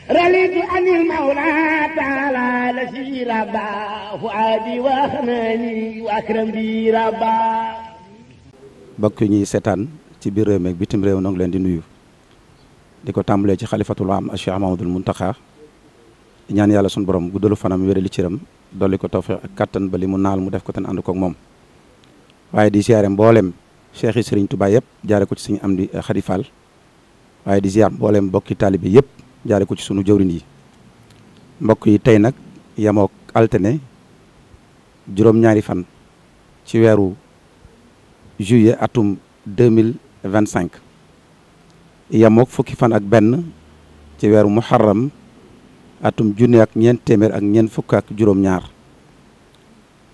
رليت عن المولى تعالى الذي ربى فؤادي وحناني واكرم بي ربا. mbokk yi ñuy seetaan ci biir réew mi ak bitim réew noo ngi leen di nuyu di ko tàmbalee ci xalifatul am Cheikh Mamadul Muntaxa ñaan yàlla sunu borom guddalu fanam wérali ciram dolli ko tawfeex ak kattan ba li mu naal mu def ko ten ànd koog moom. waaye di ziare mboolem cheikh yi Serigne Touba yëpp jaare ko ci suñu am di Xadi Fall waaye di ziar mboolem mbokki taalibe yëpp jaare ko ci sunu jëwriñ yi. mbokk yi tey nag yamook altine juróom-ñaari fan ci weeru juillet atum 2025 yamook fukki fan ak benn ci weeru muharram atum junne ak ñeent téeméer ak ñeent fukk ak juróom-ñaar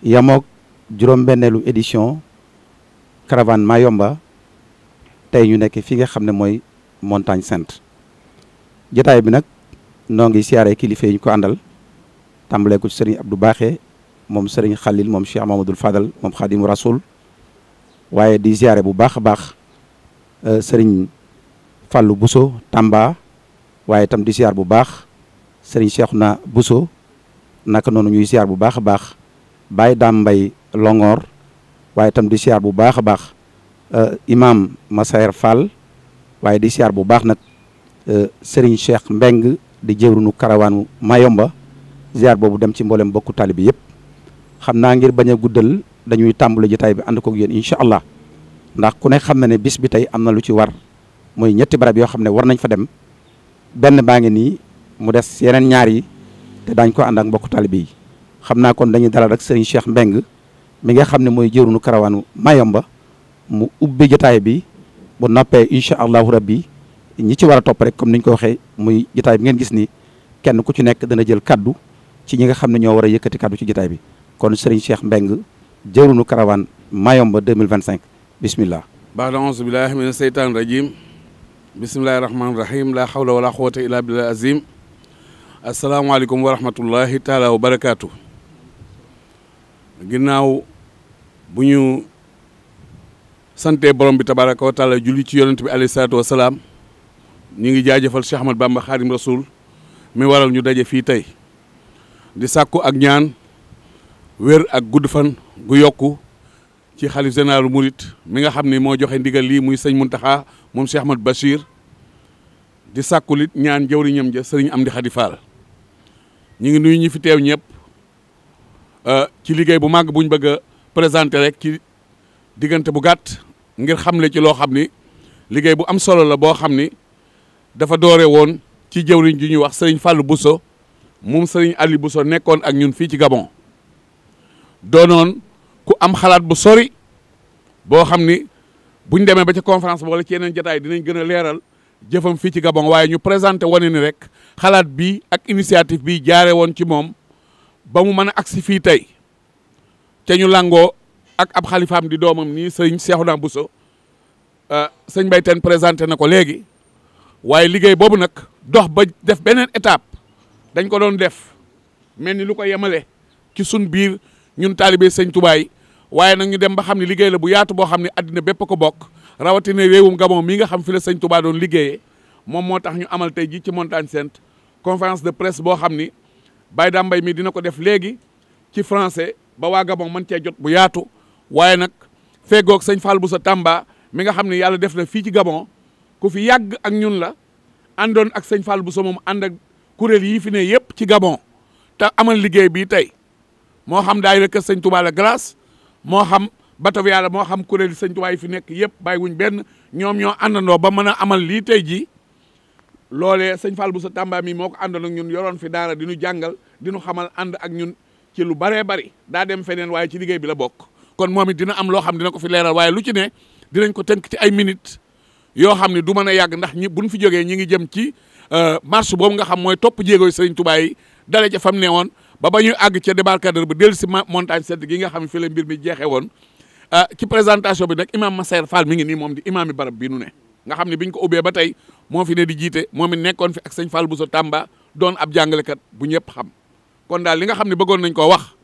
yamook juróom-benneelu édition caravane Mayumba tey ñu nekk fi nga xam ne mooy Montagne Sainte. jotaay bi nag noo ngi siyaare kilifa yi ñu ko àndal tàmbalee ko ci sëriñ Abdou Baaxe moom sëriñ Xalil moom Cheikh Mamadou Fadal moom Xadimu Rasul waaye di siyaare bu baax a baax sëriñ Fallou Bousso Tamba waaye itam di siyaar bu baax sëriñ Cheikhouna Bousso naka noonu ñuy siyaar bu baax a baax Baye Dame Mbaye Longor waaye itam di siyaar bu baax a baax imam Massaer Fall waaye di siyaar bu baax nag Serigne Cheikh Mbeng di jëwrunu karawaanu Mayumba ziar boobu dem ci mboolem bokku taalibe yëpp xam naa ngir bañ a guddal dañuy tàmbale jotaay bi ànd koog yéen incha allah ndax ku ne xam na ne bis bi tey am na lu ci war mooy ñetti barab yoo xam ne war nañ fa dem benn baa ngi nii mu des yeneen ñaar yi te daañ ko ànd ak mbokku taalibe yi xam naa kon dañuy dalal rek Serigne Cheikh Mbeng mi nga xam ne mooy jëwrunu karawaanu Mayumba mu ubbi jotaay bi bu noppee incha allahu rabbi ñi ci war a topp rek comme niñ ko waxee muy jotaay bi ngeen gis ni kenn ku ci nekk dana jël kaddu ci ñi nga xam ne ñoo war a yëkkati kaddu ci jotaay bi kon Serigne Cheikh Mbeng jëwrunu karawaan Mayumba 2025 bismillah. ba'da a'uuzu billahi mina seytaani rajim bismillahi rahmaani rahim la hawla wala quwwata illa billahi azim asalaamaaleykum wa rahmatullahi taala wa barakaatu. ginnaaw bu ñu sante borom bi tabaraka wa taala julli ci yonent bi alayhi salaatu wa salaam ñu ngi jaajëfal Cheikh Ahmad Bamba Xaadim Rasul mi waral ñu daje fii tey di sàkku ak ñaan wér ak gudd fan gu yokku ci xalif général murit mi nga xam ne moo joxe ndigal lii muy sëñ Muntaxa moom Cheikh Ahmad Bachir di sàkku lit ñaan jawriñam ja sëriñ Amdi Xadi Fall ñu ngi nuyu ñi fi teew ñëpp ci liggéey bu màgg buñ bëgg a présenté rek ci diggante bu gàtt ngir xamle ci loo xam ni liggéey bu am solo la boo xam ni dafa doore woon ci jëwriñ ji ñuy wax sëriñ Fallou Bousso moom sëriñ Ali Bousso nekkoon ak ñun fii ci Gabon doonoon ku am xalaat bu sori boo xam ni buñ demee ba ca conférence ba wala ci yeneen jotaay dinañ gën a leeral jëfam fii ci Gabon waaye ñu présenté wane ni rek xalaat bi ak initiative bi jaare woon ci moom ba mu mën a agsi fii tey ca ñu langoo ak ab xalifaam di doomam nii sëriñ Cheikhouna Bousso sëñ Mbaye Tène présenté na ko léegi waaye liggéey boobu nag dox ba def beneen étape dañ ko doon def mel ni lu ko yemale ci sun biir ñun taalibe sëñ Touba yi waaye nag ñu dem ba xam ne liggéey la bu yaatu boo xam ne addina bépp ko bokk rawatina réewum Gabon mii nga xam fi la sëñ Touba doon liggéeyee moom moo tax ñu amal tey ji ci Montagne Sainte conférence de presse boo xam ni Baye Dame Mbaye mi dina ko def léegi ci français ba waa Gabon mën cee jot bu yaatu waaye nag feggoog sëñ Fall Bousso Tamba mi nga xam ne yàlla def na fii ci Gabon ku fi yàgg ak ñun la àndoon ak sëñ Fall Bousso moom ànd ak kuréel yii fi ne yëpp ci Gabon te amal liggéey bii tey moo xam daayira kër sëñ Touba la Grâce moo xam bateau yàlla moo xam kuréel yi sëñ Touba yi fi nekk yëpp bàyyiwuñ benn ñoom ñoo àndandoo ba mën a amal lii tey jii loolee sëñ Fall Bousso Tamba mi moo ko àndoon ak ñun yoroon fi daara di ñu jàngal di ñu xamal ànd ak ñun ci lu baree bari daa dem feneen waaye ci liggéey bi la bokk kon moom it dina am loo xam dina ko fi leeral waaye lu ci ne dinañ ko tënk ci ay minutes yoo xam ne du mën a yàgg ndax ñi buñ fi jógee ñi ngi jëm ci marche boobu nga xam mooy topp jéegooy sëriñ Touba yi dale ca fam ne woon ba ñuy àgg ca débarcadère ba dellu si Montagne Sainte gi nga xam ne fi la mbir mi jeexee woon ci présentation bi nag imam Massaer Fall mi ngi nii moom di imam yi barab bii nu ne nga xam ne biñ ko ubbee ba tey moo fi ne di jiite moom it nekkoon fi ak sëñ Fall Bousso Tamba doon ab jàngalekat bu ñëpp xam kon daal li nga xam ne bëggoon nañ koo wax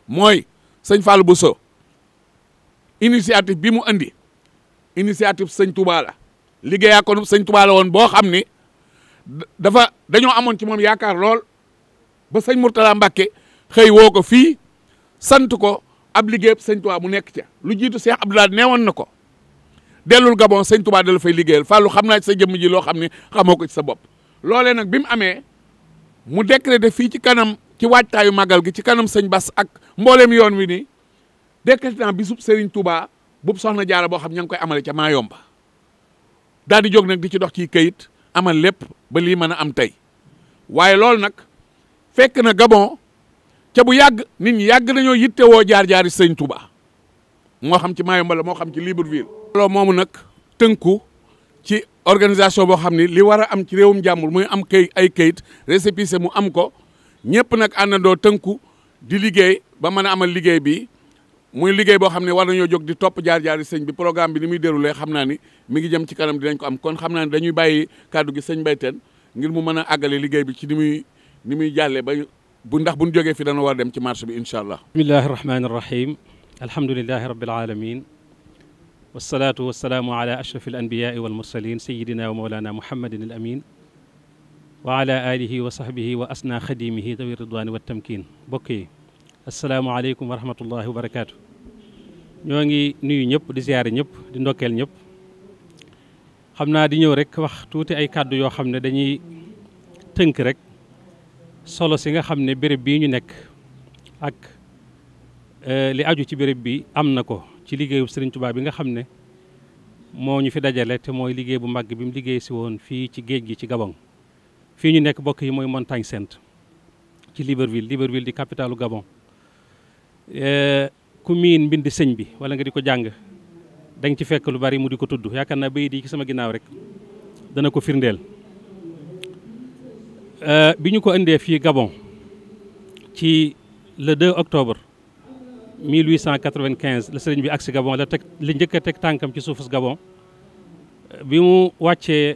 mooy sëñ Fall Bousso initiative bi mu andi initiative sëñ Touba la liggéeyaa kon sëñ Touba la woon boo xam ni dañoo amoon ci moom yaakaar lool ba sëñ Mourtala Mbacke xëy woo ko fii sant ko ab liggéey sëñ Touba mu nekk ca lu jiitu Cheikh Abdoulaye neewoon na ko dellul Gabon sëñ Touba da la fay liggéeyal Fallou xam naa ci sa jëmm ji loo xam ne xamoo ko ci sa bopp. loolee nag bi mu amee mu décrété fii ci kanam ci waajtaayu màggal gi ci kanam sëñ Bass ak mbooleem yoon wi nii décrété bisub Serigne Touba bub soxna Jaara boo xam ña ngi koy amale ca Mayomba daal di jóg nag di ci dox ci këyit amal lépp ba lii mën a am tey waaye loolu nag fekk na Gabon ca bu yàgg nit ñi yàgg nañoo yittewoo jaar-jaari sëñ Touba moo xam ci Mayomba la moo xam ci Libreville. loolu moomu nag tënku ci organisation boo xam ni li war a am ci réewum jàmbur muy am ay këyit récépissé mu am ko ñëpp nag àndandoo tënku di liggéey ba mën a amal liggéey bi muy liggéey boo xam ne war nañoo jóg di topp jaar-jaari sëñ bi programme bi ni muy déroulé xam naa ni mi ngi jëm ci kanam dinañ ko am kon xam naa ni dañuy bàyyi kàddu gi sëñ Mbaye Tène ngir mu mën a àggale liggéey bi ci ni muy jàllee ba ndax bu ñu jógee fi dana war dem ci marché bi incha allah. bismillahi rahmaani rahim alhamdulilahi rabbil alamin wasalaatu wasalaamu ala ashraf al anbiyaai wal mursalin sayidina wa mawlana muhammadin al amin wa ala alihi wa sahbihi wa asna xadimihi dawi ridwani wa tamkin bokk yi asalaamaaleykum wa rahmatullahi wa barakaatu. ñoo ngi nuyu ñëpp di ziyaare ñëpp di ndokkeel ñëpp xam naa di ñëw rek wax tuuti ay kàddu yoo xam ne dañuy tënk rek solo si nga xam ne béréb bii ñu nekk ak li aju ci béréb bi am na ko ci liggéeyu Sëriñ Tuubaa bi nga xam ne moo ñu fi dajale te mooy liggéey bu màgg bi mu liggéey si woon fii ci géej gi ci Gabon fii ñu nekk bokk yi mooy Montagne Sainte ci Libreville di capitalu Gabon. Ku miin mbind sëñ bi wala nga di ko jàng danga ci fekk lu bari mu di ko tudd yaakaar naa bayit yi ci sama ginnaaw rek dana ko firndeel bi ñu ko indee fii Gabon ci le 2 octobre 1895 la sëriñ bi agsi Gabon la njëkk a teg tànkam ci suufus Gabon bi mu wàccee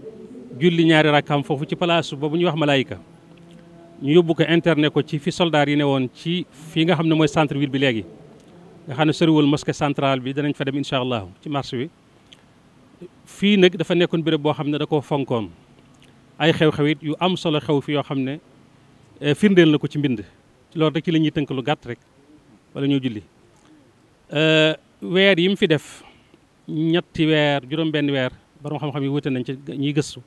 julli ñaari rakkam foofu ci palaasu boobu ñuy wax Malaayika ñu yóbbu ko interné ko ci fi soldaar yi ne woon ci fii nga xam ne mooy centre ville bi léegi nga xam ne soriwul mosquée centrale bi danañ fa dem incha allah ci marché bi fii nag dafa nekkoon béréb boo xam ne da koo fonkoon ay xew-xew it yu am solo xew fi yoo xam ne firndeel na ko ci mbind loolu rek ci la ñuy tënk lu gàtt rek wala ñoo julli weer yi mu fi def ñetti weer juróom-benn weer borom xam-xam yi wute nañ ci ñiy gëstu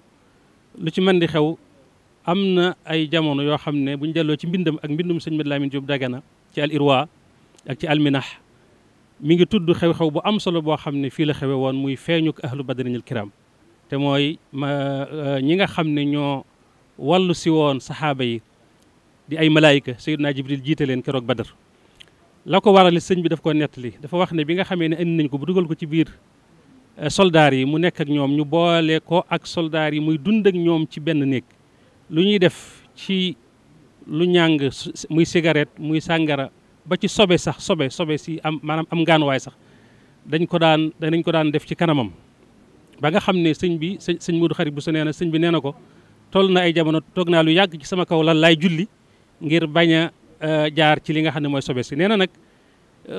lu ci mën di xew am na ay jamono yoo xam ne bu ñu delloo ci mbindam ak mbindum sëñ Mad Lamin Jóob Dagana ci al irwa ak ci alminax mi ngi tudd xew-xew bu am solo boo xam ne fii la xewe woon muy feeñuk ahlu badrinil kiram te mooy ñi nga xam ne ñoo wàllu si woon saxaaba yi di ay malaayika Seydina Jibril jiite leen keroog Badar la ko waral sëñ bi daf ko nettali dafa wax ne bi nga xamee ne indi nañ ko bu dugal ko ci biir soldaar yi mu nekk ak ñoom ñu boole ko ak soldaar yi muy dund ak ñoom ci benn néeg lu ñuy def ci lu ñàng muy cigarette muy sàngara ba ci sobe sax sobe si am maanaam am ngaanuwaay sax danañ ko daan def ci kanamam ba nga xam ne sëñ Modou Xarit bu sa nee na sëñ bi nee na ko toll na ay jamono toog naa lu yàgg ci sama kaw lan laay julli ngir bañ a jaar ci li nga xam ne mooy sobe si nee na nag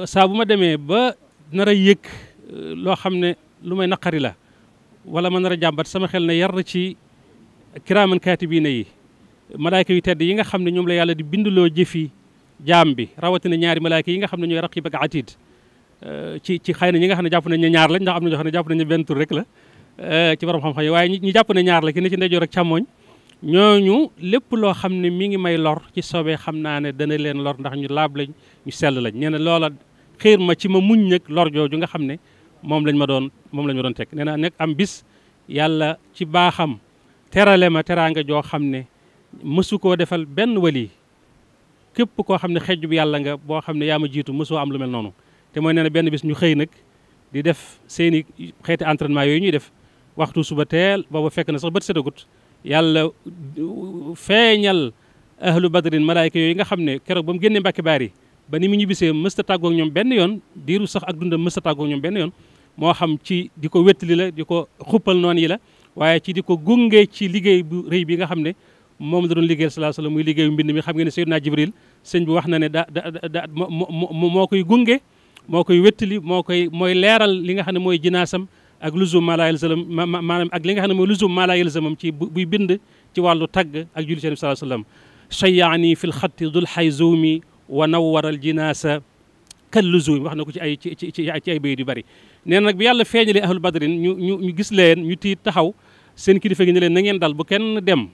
saa bu ma demee ba nar a yëg loo xam ne lu may naqari la wala ma nar a jàmbat sama xel ne yar ci kiraaman kaatibiina yi malaayka yu tedd yi nga xam ne ñoom la yàlla di binduloo jëfi jaam bi rawatina ñaari malaayka yi nga xam ne ñooy raqib ak atiid ci xëy na ñi nga xam ne jàpp nañ ne ñaar lañ ndax am na ñoo xam ne jàpp nañ ne benn tur rek la ci borom xam-xam yi waaye ñi jàpp ne ñaar la ki ne ci ndeyjoor ak càmmooñ ñooñu lépp loo xam ne mi ngi may lor ci soobee xam naa ne dana leen lor ndax ñu laab lañ ñu sell lañ nee na loola xiir ma ci ma muñ nag lor jooju nga xam ne moom lañ ma doon teg nee na nekk am bis yàlla ci baaxam terale ma teraanga joo xam ne mësu koo defal benn wali képp koo xam ne xejj bi yàlla nga boo xam ne yaa ma jiitu mësoo am lu mel noonu te mooy nee na benn bis ñu xëy nag di def seeni xeeti entraînement yooyu ñuy def waxtu suba teel booba fekk na sax bët setagut yàlla feeñal ahlu badrin malaayka yooyu nga xam ne keroog ba mu génnee Mbàkke Baari ba ni mu ñibbisee mësta tàggoog ñoom benn yoon diiru sax ak dundam mësta tàggoog ñoom benn yoon moo xam ci di ko wettali la di ko xuppal noonu yi la waaye ci di ko gunge ci liggéey bu rëy bi nga xam ne moom la doon liggéeyal sallallahu alayhi wasallam muy liggéeyu mbind mi xam ngeen ne Seydina Jibril sëñ bi wax na ne moo koy gunge moo koy wettali mooy leeral li nga xam ne mooy jinaasam ak luzum maa laa yalzam maanaam ak li nga xam ne mooy luzum maa laa yalzamam ci buy bind ci wàllu tagg ak julli ci Nabi sallallahu alayhi wasallam shayaani fil xatti dul xayzumi wa nawwaral jinaasa kalluzuumi wax na ko ci ay bayit yu bari nee na nag bi yàlla feeñalee ahlu badrin ñu gis leen ñu tiit taxaw seen kilifa gi ne leen na ngeen dal bu kenn dem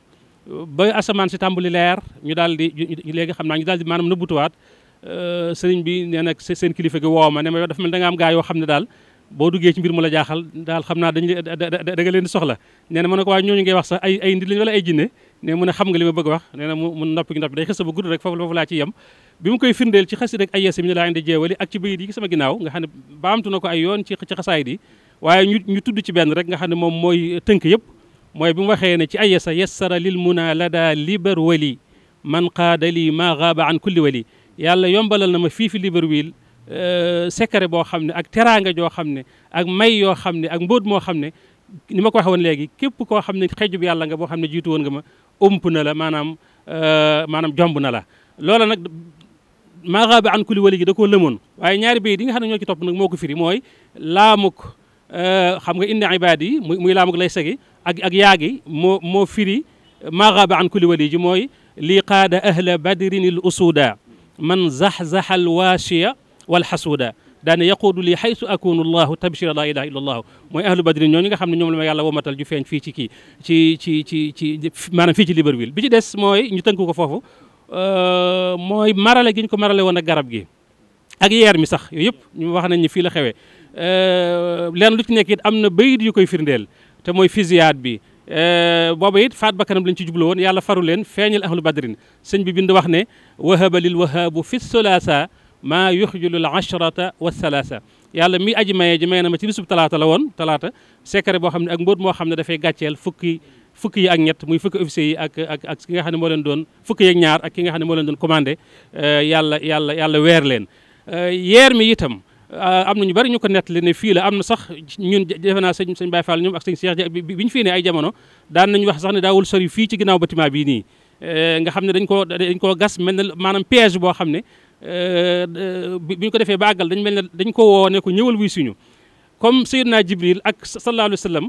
ba asamaan si tàmbali leer ñu daal di léegi xam naa ñu daal di maanaam nëbbutuwaat sëriñ bi nee na seen kilifa gi woo ma ne ma dafa mel da nga am gaa yoo xam ne daal boo duggee ci mbir mu la jaaxal daal xam naa da nga leen di soxla nee na ma ne ko waaye ñooñu ngay wax sax ay nit lañ wala ay jinne ne mu ne xam nga li ma bëgg wax nee na mu noppi day xës ba gudd rek foofu laa ci yem bi mu koy firndeel ci xasi rek ay yesi mi ne laa indi jeewali ak ci bayit yi sama ginnaaw nga xam ne baamtu na ko ay yoon ci xasaayid yi waaye ñu tudd ci benn rek nga xam ne moom mooy tënk yëpp mooy bi mu waxee ne ci ay yesa yassara lil muna lada liber wali man qaada li ma gaaba an kulli wali yàlla yombalal na ma fii fi Libreville secret boo xam ne ak teraanga joo xam ne ak may yoo xam ne ak mbóot moo xam ne ni ma ko waxee woon léegi képp koo xam ne xejjub yàlla nga boo xam ne jiitu woon nga ma ëmp na la maanaam jomb na la loola nag maa gaaba an kulli wali gi da koo lëmoon waaye ñaari bayit yi nga xam ne ñoo ci topp nag moo ko firi mooy laamuk xam nga inna ibaad yi muy laamuk lay segi ak yaagi moo firi maa gaaba an kulli wali ji mooy lii qaada ahla badrin il usuda man zaxzaxa alwaashiya walxasuuda daane yaquudu lii xaytu akunu llahu tabshira la ilaha illa allahu mooy ahlu badrin ñooñu nga xam ne ñoom la ma yàlla womatal ju feeñ fii ci kii ci maanaam fii ci Libreville bi ci des mooy ñu tënk ko foofu mooy marale gi ñu ko marale woon ak garab gi ak yeer mi sax yooyu yëpp ñu wax nañ ni fii la xewee leen lu ci nekk it am na bayit yu koy firndeel te mooy fisiyaat bi booba it faat bakkanam lañ ci jublu woon yàlla faru leen feeñal ahlu badrin sëñ bi bind wax ne wahaba lil wahaabu fi sulaasa maa yuxjulul ashrata wa salaasa yàlla mi aji maye ji may na ma ci bisub talaata la woon talaata secret boo xam ne ak mbóot moo xam ne dafay gàcceel fukki yi ak ñett muy fukki officiers yi ak ki nga xam ne moo leen doon fukki yi ak ñaar ak ki nga xam ne moo leen doon commandé yàlla weer leen yeer mi itam am na ñu bari ñu ko nettali ne fii la am na sax ñun defe naa sëñ Baye Fall ñoom ak sëñ Cheikh bi ñu fii ne ay jamono daan nañu wax sax ne daawul sori fii ci ginnaaw bâtiment bii nii nga xam ne dañ koo gas mel ne maanaam piège boo xam ne bi ñu ko defee ba àggal dañ ko woo ne ko ñëwal wuy suñu comme Seydina Jibril ak sallallahu alayhi wa sallam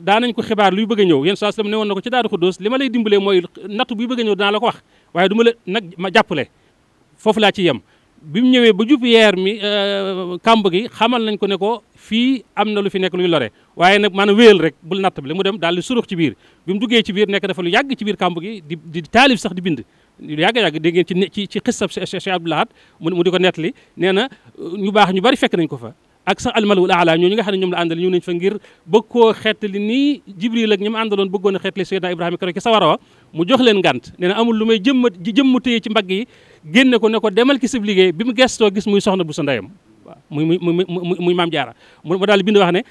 daa nañ ko xibaar luy bëgg a ñëw yéen saa sallam ne woon na ko ci Daaru Xudoos li ma lay dimbalee mooy nattu buy bëgg a ñëw dinaa la ko wax waaye du ma la nag ma jàppale foofu laa ci yem bi mu ñëwee ba jub yeer mi kàmb gi xamal nañ ko ne ko fii am na lu fi nekk luy lore waaye nag maanaam wéyal rek bul natt bi la mu dem daal di surux ci biir bi mu duggee ci biir nekk dafa lu yàgg ci biir kàmb gi di taalif sax di bind lu yàgg dégg ngeen ci xissab Cheikh Abdou Lahad mu di ko nettali nee na ñu baax ñu bari fekk nañ ko fa ak sax almalul aala ñooñu nga xam ne ñoom la àndal ñëw nañ fa ngir bëgg koo xeetali nii Jibril ak ñi ma àndaloon bëggoon a xeetali Seydina Ibrahima keroog ci sawara wa mu jox leen ngànt nee na amul lu may jëmm téye ci mbagg yi génne ko ne ko demal ki sib liggéey bi mu gestoo gis muy soxna bu sa ndeyam waaw muy maam jaara mu daal bind wax ne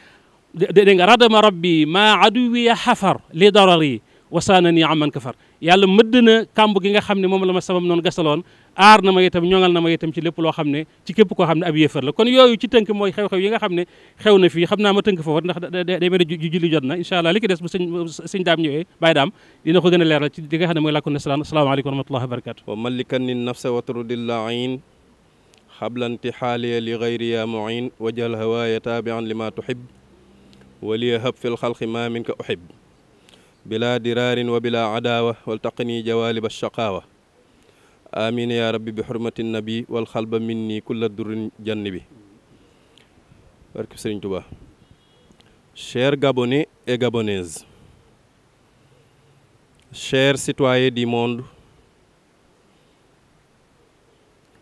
dégg nga radama rabbi maa aduwiya xafar li darari wasaana nii aman kafar yàlla mëdd na kàmb gi nga xam ne moom la ma sabab noonu gasaloon aar na ma itam ñoŋal na ma itam ci lépp loo xam ne ci képp koo xam ne ab yéefar la kon yooyu ci tënk mooy xew-xew yi nga xam ne xew na fii xam naa ma tënk foofu ndax day mel ne julli jot na incha allah li ki des bu sëñ daam ñëwee bàyyi daam dina ko gën a leeral ci li nga xam ne mooy làkku nasaraan asalaamaaleykum wa rahmatullahi wa barakatu wa malikanni nafsa wa turdillahin xablanti xaaliya li gayriya muin wajal hawaaya taabian lima tuhib waliya hab fi lxalqi ma minka uhib bila diraarin wa bila adaawa waltaqini jawaalib alshaqaawa amin ya rabbi bi xurmati nabi wal xalba minni kulla durrin janni bi barke Sëriñ Tuubaa. Chers Gabonais et Gabonaises, chers citoyens du monde,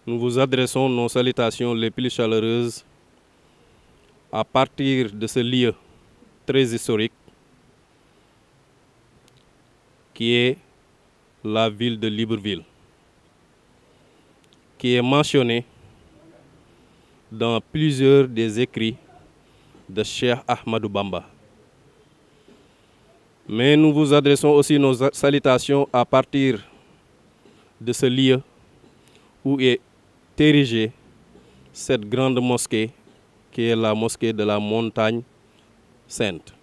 nous vous adressons nos salutations les plus chaleureuses à partir de ce lieu très historique qui est la ville de Libreville, qui est mentionnée dans plusieurs des écrits de Cheikh Ahmadou Bamba. Mais nous vous adressons aussi nos salutations à partir de ce lieu où est érigée cette grande mosquée qui est la mosquée de la Montagne Sainte,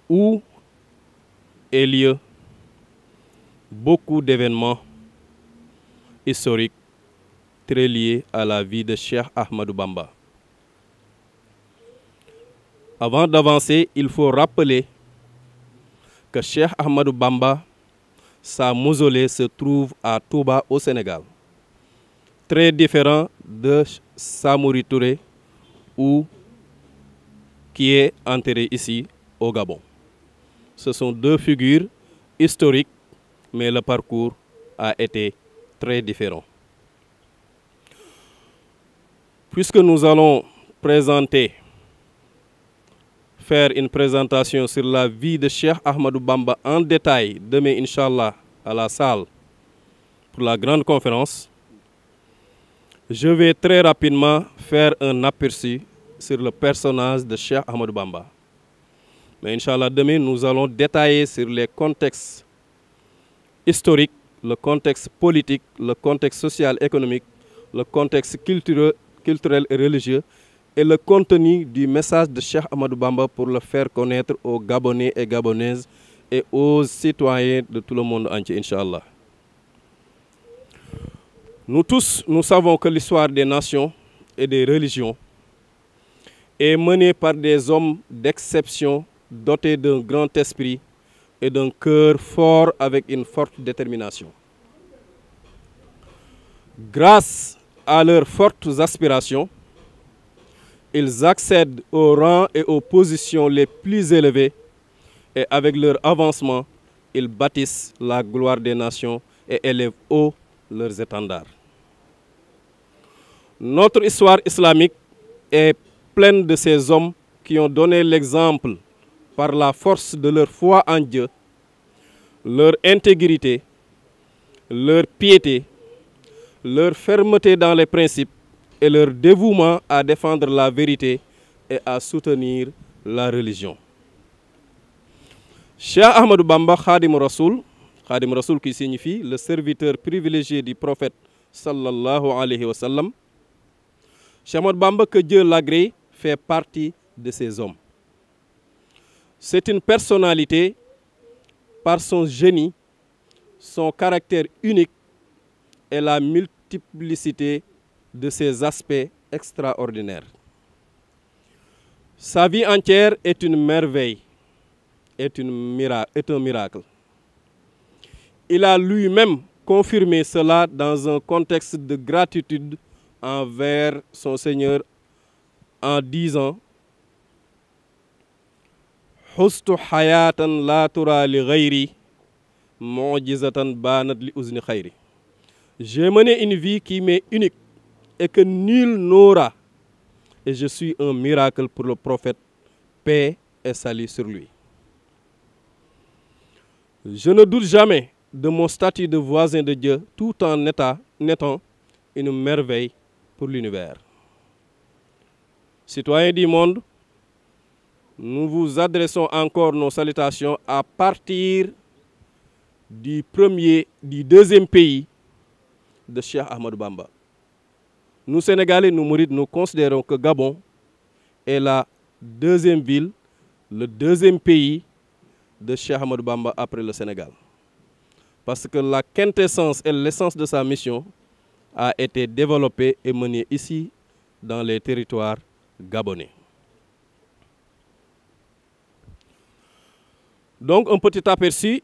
où est lieu beaucoup d'événements historiques très liés à la vie de Cheikh Ahmadou Bamba. Avant d'avancer, il faut rappeler que Cheikh Ahmadou Bamba, sa mausolée se trouve à Touba au Sénégal, très différent de Samori Touré ou qui est enterré ici au Gabon. Ce sont deux figures historiques, mais le parcours a été très différent. Puisque nous allons faire une présentation sur la vie de Cheikh Ahmadou Bamba en détail demain, Inch'Allah, à la salle pour la grande conférence, je vais très rapidement faire un aperçu sur le personnage de Cheikh Ahmadou Bamba. Mais Inch'Allah, demain, nous allons détailler sur les contextes historiques, le contexte politique, le contexte social, économique, le contexte culturel et religieux, et le contenu du message de Cheikh Ahmadou Bamba pour le faire connaître aux Gabonais et Gabonaises et aux citoyens de tout le monde entier, Inch'Allah. Nous tous, nous savons que l'histoire des nations et des religions est menée par des hommes d'exception dotés d'un grand esprit et d'un cœur fort avec une forte détermination. Grâce à leurs fortes aspirations, ils accèdent aux rangs et aux positions les plus élevées et avec leur avancement, ils bâtissent la gloire des nations et élèvent haut leurs étendards. Notre histoire islamique est pleine de ces hommes qui ont donné l'exemple par la force de leur foi en Dieu, leur intégrité, leur piété, leur fermeté dans les principes et leur dévouement à défendre la vérité et à soutenir la religion. Cheikh Ahmadou Bamba Khadim Rasoul qui signifie le serviteur privilégié du prophète sallallahu alayhi wa sallam, Cheikh Ahmadou Bamba, que Dieu l'agrée, fait partie de ces hommes. C'est une personnalité par son génie, son caractère unique et la multiplicité de ses aspects extraordinaires. Sa vie entière est une merveille, est un miracle. Il a lui-même confirmé cela dans un contexte de gratitude envers son Seigneur en disant « Hustu hayatan la tura li ghayri, mu'jizatan banat li uzni khayri » J'ai mené une vie qui m'est unique et que nul n'aura. Et je suis un miracle pour le prophète, paix et salut sur lui. Je ne doute jamais de mon statut de voisin de Dieu, tout en étant une merveille pour l'univers. Citoyens du monde, nous vous adressons encore nos salutations à partir du deuxième pays de Cheikh Ahmadou Bamba. Nous, Sénégalais, nous Mourides, nous considérons que Gabon est la deuxième ville, le deuxième pays de Cheikh Ahmadou Bamba après le Sénégal. Parce que la quintessence et l'essence de sa mission a été développée et menée ici, dans les territoires gabonais. Donc, un petit aperçu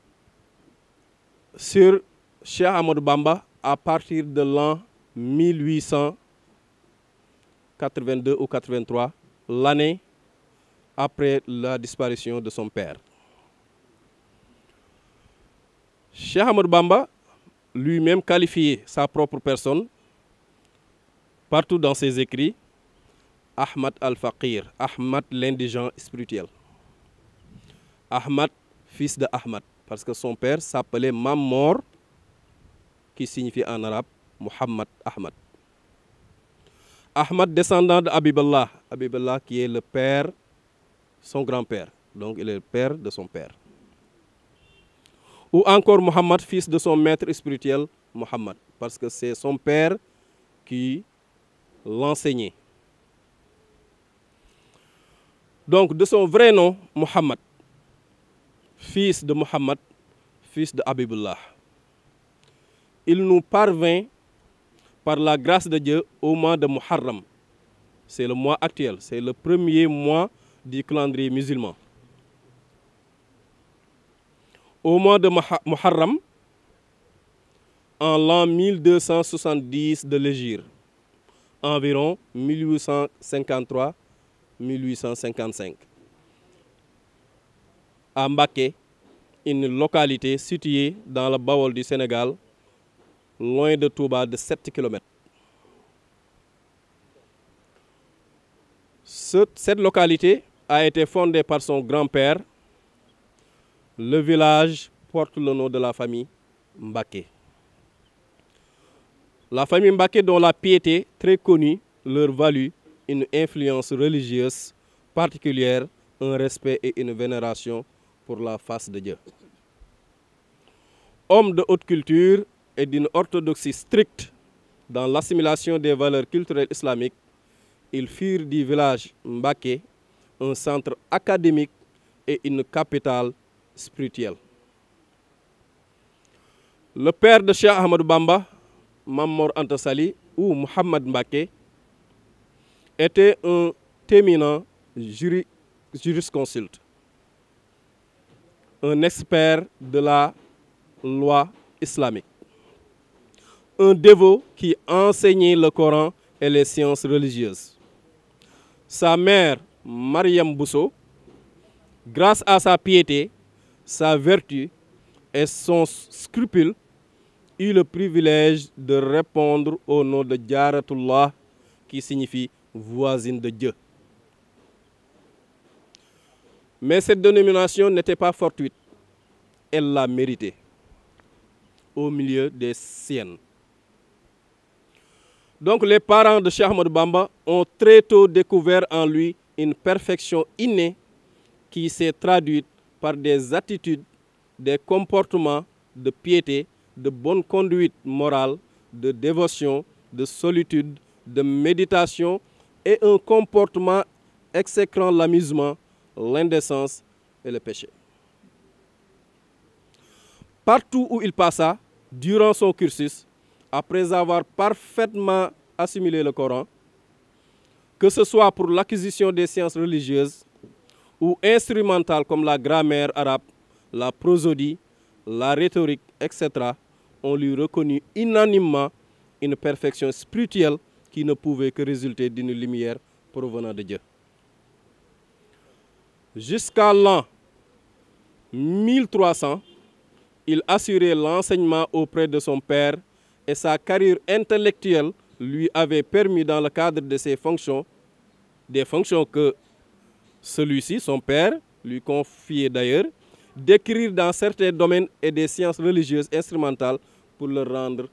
sur Cheikh Ahmadou Bamba à partir de l'an 1882 ou 83, l'année après la disparition de son père. Cheikh Ahmadou Bamba lui-même qualifiait sa propre personne partout dans ses écrits, Ahmad al-Faqir, Ahmad l'indigent spirituel. Ahmad, fils de Ahmad, parce que son père s'appelait Mammor, qui signifie en arabe Muhammad Ahmad. Ahmad, descendant de Habiballah, Habiballah qui est le père, son grand-père, donc il est le père de son père. Ou encore Muhammad, fils de son maître spirituel, Muhammad, parce que c'est son père qui l'enseignait. Donc de son vrai nom, Muhammad, fils de Muhammad, fils de Habibullah. Il nous parvint par la grâce de Dieu au mois de Muharram. C'est le mois actuel, c'est le premier mois du calendrier musulman. au mois de Muharram, en l'an 1270 de l'Hégire, environ 1853-1855, à Mbacké, une localité située dans le Bawol du Sénégal, loin de Touba de 7 km. Cette localité a été fondée par son grand-père. Le village porte le nom de la famille Mbacké. La famille Mbacké, dont la piété très connue leur valut une influence religieuse particulière, un respect et une vénération pour la face de Dieu. Homme de haute culture et d'une orthodoxie stricte dans l'assimilation des valeurs culturelles islamiques, ils firent du village Mbacké un centre académique et une capitale spirituelle. Le père de Cheikh Ahmadou Bamba, Mame Mor Anta Sali ou Mouhamad Mbacké, était un éminent jurisconsulte, un expert de la loi islamique, un dévot qui enseignait le Coran et les sciences religieuses. Sa mère, Mariam Bousso, grâce à sa piété, sa vertu et son scrupule, eut le privilège de répondre au nom de Jaratullah, qui signifie voisine de Dieu. Mais cette dénomination n'était pas fortuite, elle l'a méritée au milieu des siennes. Donc les parents de Cheikh Ahmadou Bamba ont très tôt découvert en lui une perfection innée qui s'est traduite par des attitudes, des comportements de piété, de bonne conduite morale, de dévotion, de solitude, de méditation et un comportement exécrant l'amusement, l'indécence et le péché. Partout où il passa, durant son cursus, après avoir parfaitement assimilé le Coran, que ce soit pour l'acquisition des sciences religieuses ou instrumentales comme la grammaire arabe, la prosodie, la rhétorique, etc., on lui reconnut unanimement une perfection spirituelle qui ne pouvait que résulter d'une lumière provenant de Dieu. Jusqu'à l'an 1300, il assurait l'enseignement auprès de son père et sa carrière intellectuelle lui avait permis, dans le cadre de ses fonctions, des fonctions que celui-ci, son père, lui confiait d'ailleurs, d'écrire dans certains domaines et des sciences religieuses instrumentales pour le rendre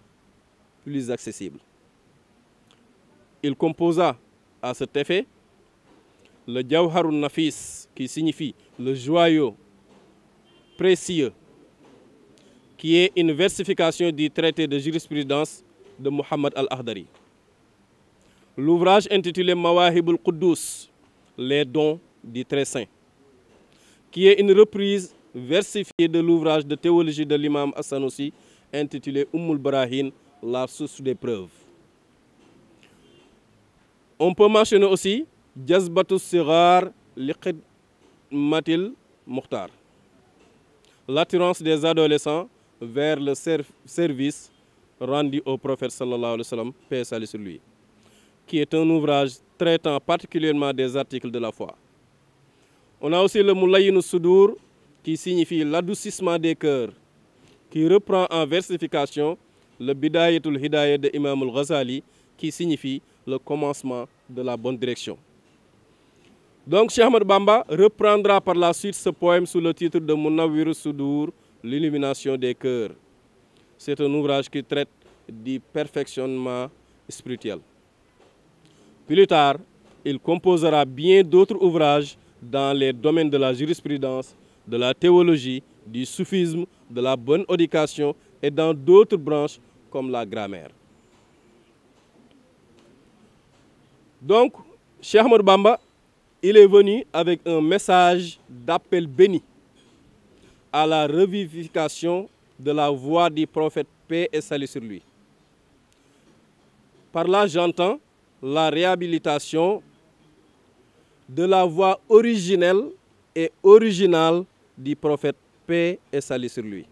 plus accessible. Il composa à cet effet le Jawharun Nafis, qui signifie le joyau précieux, qui est une versification du traité de jurisprudence de Muhammad al-Akhdari. L'ouvrage intitulé Mawahibul Quddus, les dons du Très Saint, qui est une reprise versifiée de l'ouvrage de théologie de l'imam As-Sanoussi intitulé Ummul Barahin, la source des preuves. On peut mentionner aussi Jazbatus Sigar Liqidmatil Mukhtar, l'attirance des adolescents vers le service rendu au prophète sallallahu alayhi wa sallam, paix et salut sur lui, qui est un ouvrage traitant particulièrement des articles de la foi. On a aussi le Moulayinu Soudour, qui signifie l'adoucissement des cœurs, qui reprend en versification le Bidayatul Hidayah de Imam al-Ghazali, qui signifie le commencement de la bonne direction. Donc Cheikh Ahmadou Bamba reprendra par la suite ce poème sous le titre de Munawwirus Soudour, l'illumination des cœurs. C'est un ouvrage qui traite du perfectionnement spirituel. Plus tard, il composera bien d'autres ouvrages dans les domaines de la jurisprudence, de la théologie, du soufisme, de la bonne éducation et dans d'autres branches comme la grammaire. Donc, Cheikh Ahmadou Bamba, il est venu avec un message d'appel béni à la revivification de la voix du prophète, paix et salut sur lui. Par là, j'entends la réhabilitation de la voix originelle et originale du prophète, paix et salut sur lui.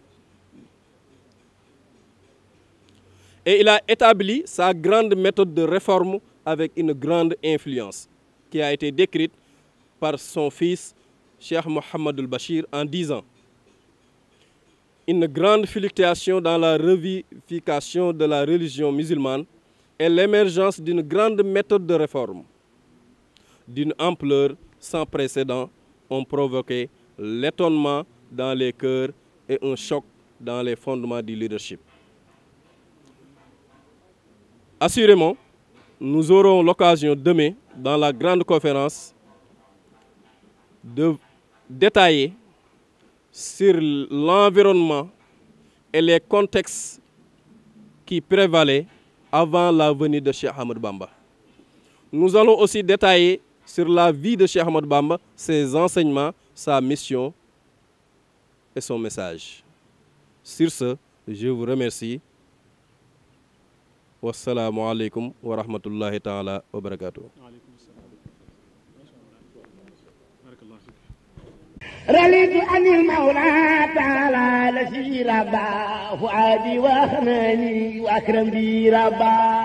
Et il a établi sa grande méthode de réforme avec une grande influence qui a été décrite par son fils Cheikh Mohamedou Bachir en disant: une grande fluctuation dans la revivification de la religion musulmane et l'émergence d'une grande méthode de réforme d'une ampleur sans précédent ont provoqué l'étonnement dans les cœurs et un choc dans les fondements du leadership. Assurément, nous aurons l'occasion demain, dans la grande conférence, de détailler sur l'environnement et les contextes qui prévalaient avant la venue de Cheikh Ahmadou Bamba. Nous allons aussi détailler sur la vie de Cheikh Ahmadou Bamba, ses enseignements, sa mission et son message. Sur ce, je vous remercie. Wassalamu alaikum wa rahmatullahi ta'ala wa barakatuh. رليت عن المولى تعالى لشي ربا فؤادي وخناني وأكرم بي ربا